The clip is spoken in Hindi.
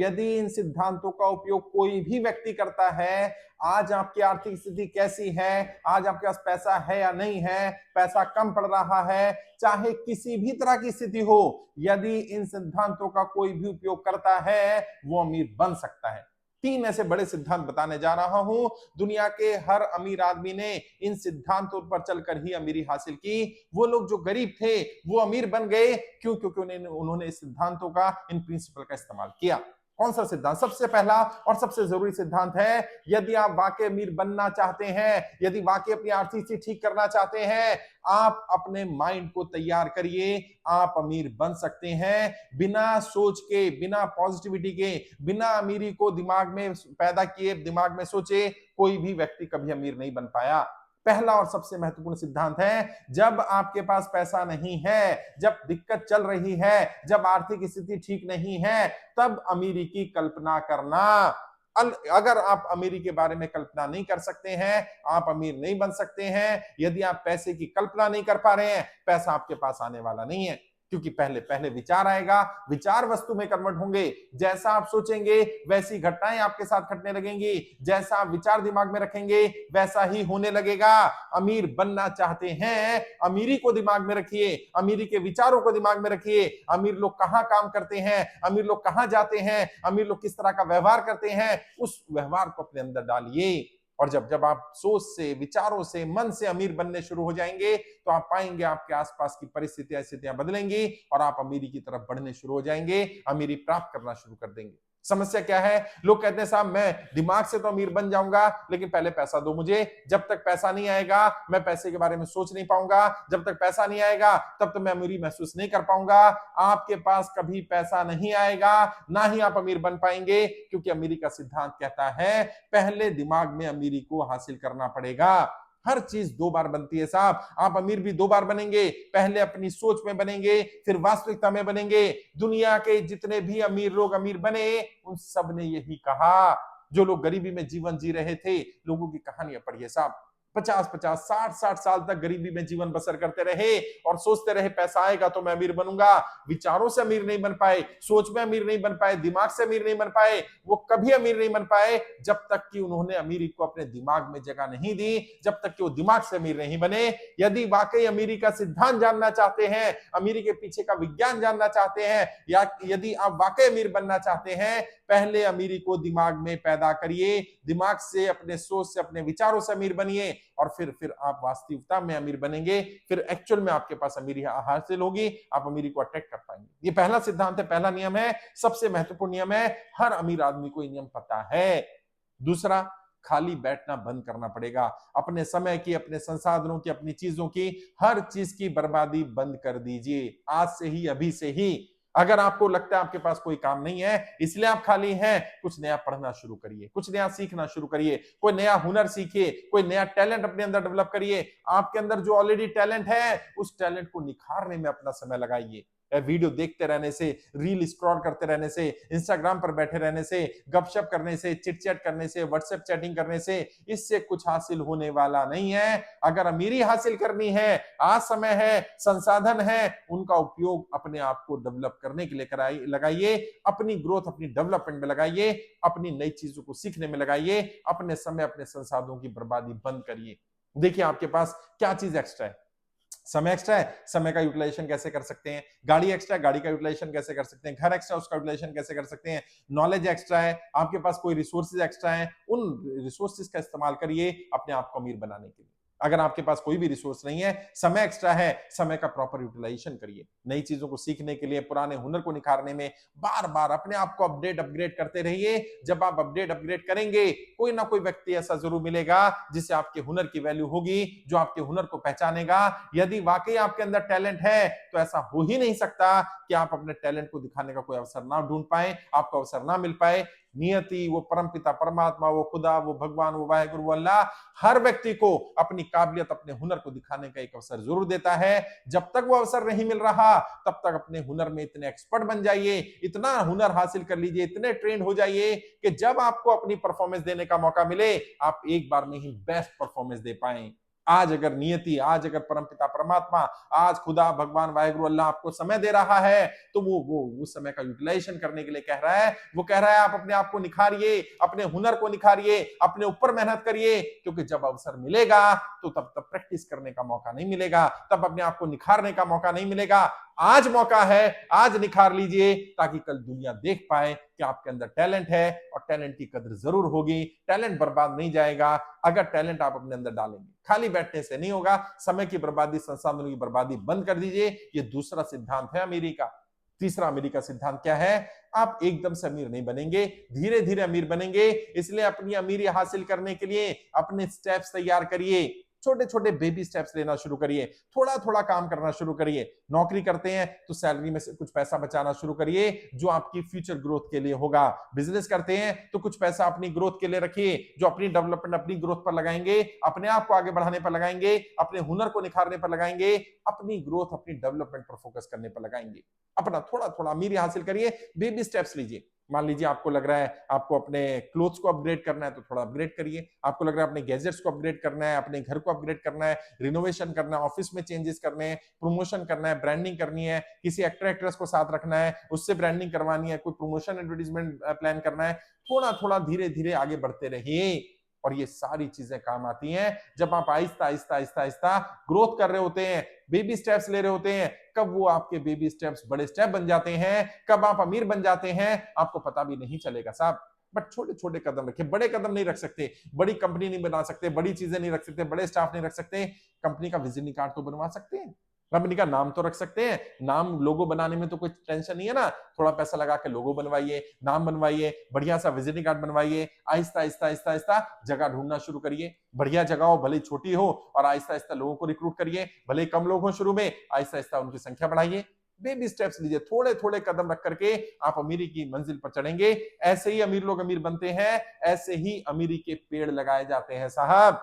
यदि इन सिद्धांतों का उपयोग कोई भी व्यक्ति करता है, आज आपकी आर्थिक स्थिति कैसी है, आज आपके पास पैसा है या नहीं है, पैसा कम पड़ रहा है, चाहे किसी भी तरह की स्थिति हो, यदि इन सिद्धांतों का कोई भी उपयोग करता है वो अमीर बन सकता है। 3 ऐसे बड़े सिद्धांत बताने जा रहा हूं। दुनिया के हर अमीर आदमी ने इन सिद्धांतों पर चलकर ही अमीरी हासिल की। वो लोग जो गरीब थे वो अमीर बन गए, क्यों? क्योंकि उन्होंने इस सिद्धांतों का, इन प्रिंसिपल का इस्तेमाल किया। कौन सा सिद्धांत? सबसे पहला और सबसे जरूरी सिद्धांत है, यदि आप वाकई अमीर बनना चाहते हैं, यदि वाकई अपनी आर्थिक स्थिति ठीक करना चाहते हैं, आप अपने माइंड को तैयार करिए, आप अमीर बन सकते हैं। बिना सोच के, बिना पॉजिटिविटी के, बिना अमीरी को दिमाग में पैदा किए, दिमाग में सोचे, कोई भी व्यक्ति कभी अमीर नहीं बन पाया। पहला और सबसे महत्वपूर्ण सिद्धांत है, जब आपके पास पैसा नहीं है, जब दिक्कत चल रही है, जब आर्थिक स्थिति ठीक नहीं है, तब अमीरी की कल्पना करना। अगर आप अमीरी के बारे में कल्पना नहीं कर सकते हैं, आप अमीर नहीं बन सकते हैं। यदि आप पैसे की कल्पना नहीं कर पा रहे हैं, पैसा आपके पास आने वाला नहीं है, क्योंकि पहले पहले विचार आएगा, विचार वस्तु में कन्वर्ट होंगे। जैसा आप सोचेंगे वैसी घटनाएं आपके साथ घटने लगेंगी, जैसा आप विचार दिमाग में रखेंगे वैसा ही होने लगेगा। अमीर बनना चाहते हैं, अमीरी को दिमाग में रखिए, अमीरी के विचारों को दिमाग में रखिए। अमीर लोग कहां काम करते हैं, अमीर लोग कहां जाते हैं, अमीर लोग किस तरह का व्यवहार करते हैं, उस व्यवहार को अपने अंदर डालिए। और जब जब आप सोच से, विचारों से, मन से अमीर बनने शुरू हो जाएंगे, तो आप पाएंगे आपके आसपास की परिस्थितियां, स्थितियां बदलेंगी और आप अमीरी की तरफ बढ़ने शुरू हो जाएंगे, अमीरी प्राप्त करना शुरू कर देंगे। समस्या क्या है? लोग कहते हैं साहब मैं दिमाग से तो अमीर बन जाऊंगा, लेकिन पहले पैसा दो मुझे। जब तक पैसा नहीं आएगा मैं पैसे के बारे में सोच नहीं पाऊंगा, जब तक पैसा नहीं आएगा तब तक मैं अमीरी महसूस नहीं कर पाऊंगा। आपके पास कभी पैसा नहीं आएगा, ना ही आप अमीर बन पाएंगे, क्योंकि अमीरी का सिद्धांत कहता है पहले दिमाग में अमीरी को हासिल करना पड़ेगा। हर चीज 2 बार बनती है साहब। आप अमीर भी 2 बार बनेंगे, पहले अपनी सोच में बनेंगे, फिर वास्तविकता में बनेंगे। दुनिया के जितने भी अमीर लोग अमीर बने, उन सब ने यही कहा। जो लोग गरीबी में जीवन जी रहे थे, लोगों की कहानियां पढ़िए साहब। 50-50, 60-60 साल तक गरीबी में जीवन बसर करते रहे और सोचते रहे पैसा आएगा तो मैं अमीर बनूंगा। विचारों से अमीर नहीं बन पाए, सोच में अमीर नहीं बन पाए, दिमाग से अमीर नहीं बन पाए। वो कभी अमीर नहीं बन पाए जब तक कि उन्होंने अमीरी को अपने दिमाग में जगह नहीं दी, जब तक कि वो दिमाग से अमीर नहीं बने। यदि वाकई अमीरी का सिद्धांत जानना चाहते हैं, अमीरी के पीछे का विज्ञान जानना चाहते हैं, या यदि आप वाकई अमीर बनना चाहते हैं, पहले अमीरी को दिमाग में पैदा करिए, दिमाग से, अपने सोच से, अपने विचारों से अमीर बनिए, और फिर आप वास्तविकता में अमीर बनेंगे। फिर एक्चुअल में आपके पास अमीरी हासिल होगी, आप अमीरी को अट्रैक्ट कर पाएंगे। ये पहला सिद्धांत है, पहला नियम है, सबसे महत्वपूर्ण नियम है। हर अमीर आदमी को ये नियम पता है। दूसरा, खाली बैठना बंद करना पड़ेगा। अपने समय की, अपने संसाधनों की, अपनी चीजों की, हर चीज की बर्बादी बंद कर दीजिए, आज से ही, अभी से ही। अगर आपको लगता है आपके पास कोई काम नहीं है, इसलिए आप खाली हैं, कुछ नया पढ़ना शुरू करिए, कुछ नया सीखना शुरू करिए, कोई नया हुनर सीखिए, कोई नया टैलेंट अपने अंदर डेवलप करिए। आपके अंदर जो ऑलरेडी टैलेंट है, उस टैलेंट को निखारने में अपना समय लगाइए। वीडियो देखते रहने से, रील स्क्रॉल करते रहने से, इंस्टाग्राम पर बैठे रहने से, गपशप करने से, चिट चैट करने से, व्हाट्सएप चैटिंग करने से, इससे कुछ हासिल होने वाला नहीं है। अगर अमीरी हासिल करनी है, आज समय है, संसाधन है, उनका उपयोग अपने आप को डेवलप करने के लिए लगाइए, अपनी ग्रोथ, अपनी डेवलपमेंट में लगाइए, अपनी नई चीजों को सीखने में लगाइए, अपने समय, अपने संसाधनों की बर्बादी बंद करिए। देखिए आपके पास क्या चीज एक्स्ट्रा है। समय एक्स्ट्रा है, समय का यूटिलाइजेशन कैसे कर सकते हैं। गाड़ी एक्स्ट्रा है, गाड़ी का यूटिलाइजेशन कैसे कर सकते हैं। घर एक्स्ट्रा, उसका यूटिलाइजेशन कैसे कर सकते हैं। नॉलेज एक्स्ट्रा है, आपके पास कोई रिसोर्सेज एक्स्ट्रा है, उन रिसोर्सेज का इस्तेमाल करिए अपने आप को अमीर बनाने के लिए। अगर आपके पास कोई भी रिसोर्स नहीं है, समय एक्स्ट्रा है, समय का प्रॉपर यूटिलाइजेशन करिए। नई चीजों को सीखने के लिए, पुराने हुनर को निखारने में बार बार अपने आप को अपग्रेड करते रहिए। जब आप अपग्रेड करेंगे, कोई ना कोई व्यक्ति ऐसा जरूर मिलेगा जिससे आपके हुनर की वैल्यू होगी, जो आपके हुनर को पहचानेगा। यदि वाकई आपके अंदर टैलेंट है, तो ऐसा हो ही नहीं सकता कि आप अपने टैलेंट को दिखाने का कोई अवसर ना ढूंढ पाए, आपको अवसर ना मिल पाए। नियति, वो परमपिता परमात्मा, वो खुदा, वो भगवान, वो वाहेगुरु, वो अल्लाह, हर व्यक्ति को अपनी काबिलियत, अपने हुनर को दिखाने का एक अवसर जरूर देता है। जब तक वो अवसर नहीं मिल रहा, तब तक अपने हुनर में इतने एक्सपर्ट बन जाइए, इतना हुनर हासिल कर लीजिए, इतने ट्रेंड हो जाइए कि जब आपको अपनी परफॉर्मेंस देने का मौका मिले, आप एक बार में ही बेस्ट परफॉर्मेंस दे पाएं। आज अगर नियति, आज अगर परमपिता परमात्मा, आज खुदा भगवान वाहिगुरु अल्लाह आपको समय दे रहा है, तो वो उस समय का यूटिलाइजेशन करने के लिए कह रहा है। वो कह रहा है आप अपने आप को निखारिए, अपने हुनर को निखारिए, अपने ऊपर मेहनत करिए, क्योंकि जब अवसर मिलेगा तो तब प्रैक्टिस करने का मौका नहीं मिलेगा, तब अपने आप को निखारने का मौका नहीं मिलेगा। आज मौका है, आज निखार लीजिए, ताकि कल दुनिया देख पाए कि आपके अंदर टैलेंट है, और टैलेंट की कदर जरूर होगी। टैलेंट बर्बाद नहीं जाएगा अगर टैलेंट आप अपने अंदर डालेंगे। खाली बैठने से नहीं होगा। समय की बर्बादी, संसाधनों की बर्बादी बंद कर दीजिए। ये दूसरा सिद्धांत है अमीरी का। तीसरा अमीरी का सिद्धांत क्या है? आप एकदम से अमीर नहीं बनेंगे, धीरे धीरे अमीर बनेंगे। इसलिए अपनी अमीरी हासिल करने के लिए अपने स्टेप्स तैयार करिए। छोटे छोटे बेबी स्टेप्स लेना शुरू करिए, थोड़ा थोड़ा काम करना शुरू करिए। नौकरी करते हैं तो सैलरी में से कुछ पैसा बचाना शुरू करिए, जो आपकी फ्यूचर ग्रोथ के लिए होगा। बिजनेस करते हैं तो कुछ पैसा अपनी ग्रोथ के लिए रखिए, जो अपनी डेवलपमेंट, अपनी ग्रोथ पर लगाएंगे, अपने आप को आगे बढ़ाने पर लगाएंगे, अपने हुनर को निखारने पर लगाएंगे, अपनी ग्रोथ, अपनी डेवलपमेंट पर फोकस करने पर लगाएंगे। अपना थोड़ा थोड़ा अमीरी हासिल करिए, बेबी स्टेप्स लीजिए। मान लीजिए आपको लग रहा है आपको अपने क्लोथ्स को अपग्रेड करना है, तो थोड़ा अपग्रेड करिए। आपको लग रहा है अपने गैजेट्स को अपग्रेड करना है, अपने घर को अपग्रेड करना है, रिनोवेशन करना है, ऑफिस में चेंजेस करने हैं, प्रमोशन करना है, ब्रांडिंग करनी है, किसी एक्टर एक्ट्रेस को साथ रखना है, उससे ब्रांडिंग करवानी है, कोई प्रमोशन एडवर्टीजमेंट प्लान करना है। थोड़ा थोड़ा धीरे धीरे आगे बढ़ते रहिए, और ये सारी चीजें काम आती हैं जब आप आहिस्ता आहिस्ता आहिस्ता आहिस्ता ग्रोथ कर रहे होते हैं, बेबी स्टेप्स ले रहे होते हैं। कब वो आपके बेबी स्टेप्स बड़े स्टेप बन जाते हैं, कब आप अमीर बन जाते हैं, आपको पता भी नहीं चलेगा साहब। बट छोटे छोटे कदम रखिए, बड़े कदम नहीं रख सकते, बड़ी कंपनी नहीं बना सकते, बड़ी चीजें नहीं रख सकते, बड़े स्टाफ नहीं रख सकते। कंपनी का विजिटिंग कार्ड तो बनवा सकते हैं, कंपनी का नाम तो रख सकते हैं। नाम, लोगो बनाने में तो कोई टेंशन नहीं है ना। थोड़ा पैसा लगा के लोगो बनवाइए, नाम बनवाइए, बढ़िया सा विजिटिंग कार्ड बनवाइए। आहिस्ता आहिस्ता आहिस्ता आहिस्ता जगह ढूंढना शुरू करिए। बढ़िया जगह हो, भले छोटी हो, और आहिस्ता आहिस्ता लोगों को रिक्रूट करिए। भले कम लोग हो शुरू में, आहिस्ता आहिस्ता उनकी संख्या बढ़ाइए। बेबी स्टेप्स लीजिए, थोड़े थोड़े कदम रख करके आप अमीरी की मंजिल पर चढ़ेंगे। ऐसे ही अमीर लोग अमीर बनते हैं, ऐसे ही अमीरी के पेड़ लगाए जाते हैं साहब।